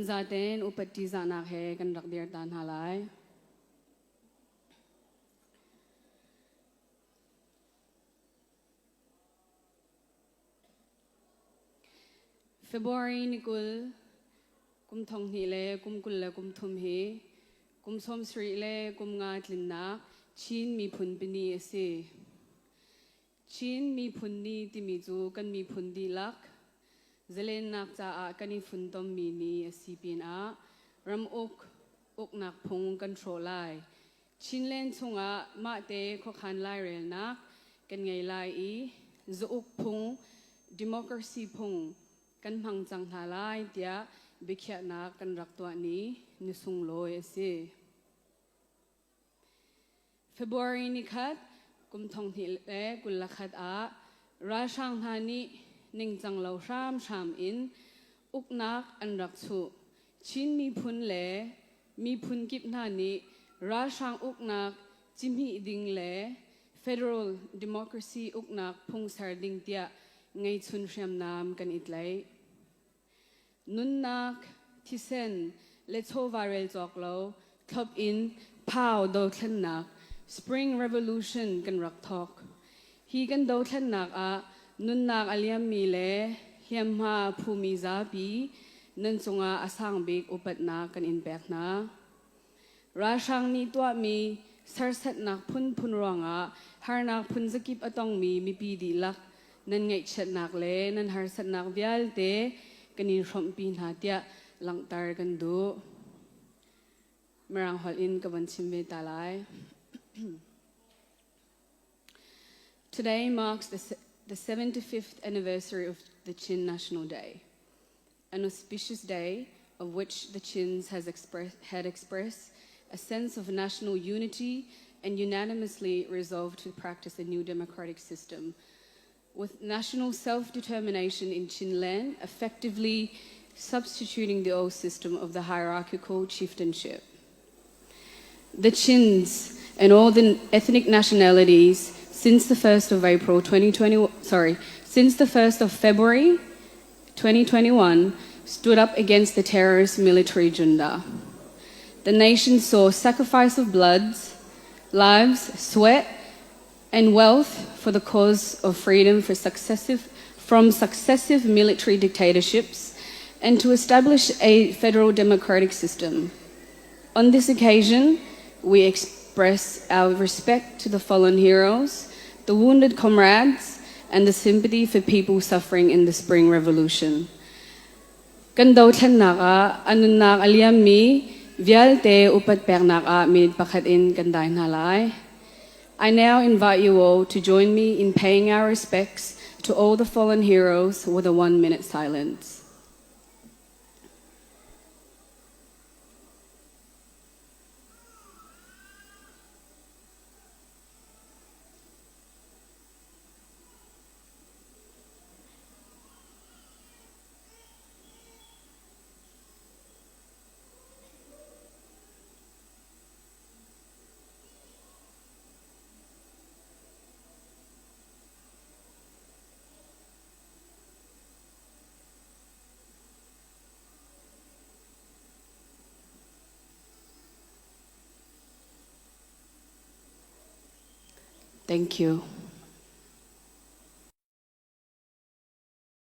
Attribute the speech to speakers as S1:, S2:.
S1: zaten upati zanak he kan rakdir tan halai. February nikul kum thong hi le kum kul le kum thum hi kum som sri le kum nga tlinna chin mi phun pini ase chin mi phun ni ti mi chu kan mi phun di lak zelen nak cha a kani phun tom mi ni asipin a ram ok nak phung control lai chin len chunga ma te kho khan lai rel nak kan ngai lai I zo ok phung democracy phung kan Hmang chang halai tia bikhya na kan raktwa ni nisung loi ase February ni khat kum thong thi le kul la khat a ra sang hani ning chang lo sham in uknak an rak chu chin mi phun le mi phun kip na ni ra sang uknak chimhi ding le federal democracy uknak phung sar ding tia ngai chun sham nam kan itlai nun nak thisen le cho viral jok lo thop in pau do thlan nak spring revolution kan rak thok hi kan do thlan nak a nun nak aliam mi le hiam ha phumi za pi nan chunga asang big upat na kan in pek na ra sang ni twa mi sarsat nak phun ronga har nak phun zakip atong mi pi di lak nan ngai chat nak le nan har sat nak vial te kanin rom pin ha tia langtar kan du marang hol in kaban chimbe talai Today marks the 75th anniversary of the Chin National Day, an auspicious day of which the Chins had expressed a sense of national unity and unanimously resolved to practice a new democratic system with national self-determination in Chinland effectively substituting the old system of the hierarchical chieftainship. The Chins and all the ethnic nationalities since the 1st of February 2021 stood up against the terrorist military junta. The nation saw sacrifice of bloods, lives, sweat, and wealth for the cause of freedom from successive military dictatorships and to establish a federal democratic system. On this occasion, we express our respect to the fallen heroes, the wounded comrades, and the sympathy for people suffering in the Spring Revolution. Kan daw thlan naka anun nak aliam mi vial te upat pek naka minit pakhat in kan dai halai. I now invite you all to join me in paying our respects to all the fallen heroes with a 1-minute silence. Thank you.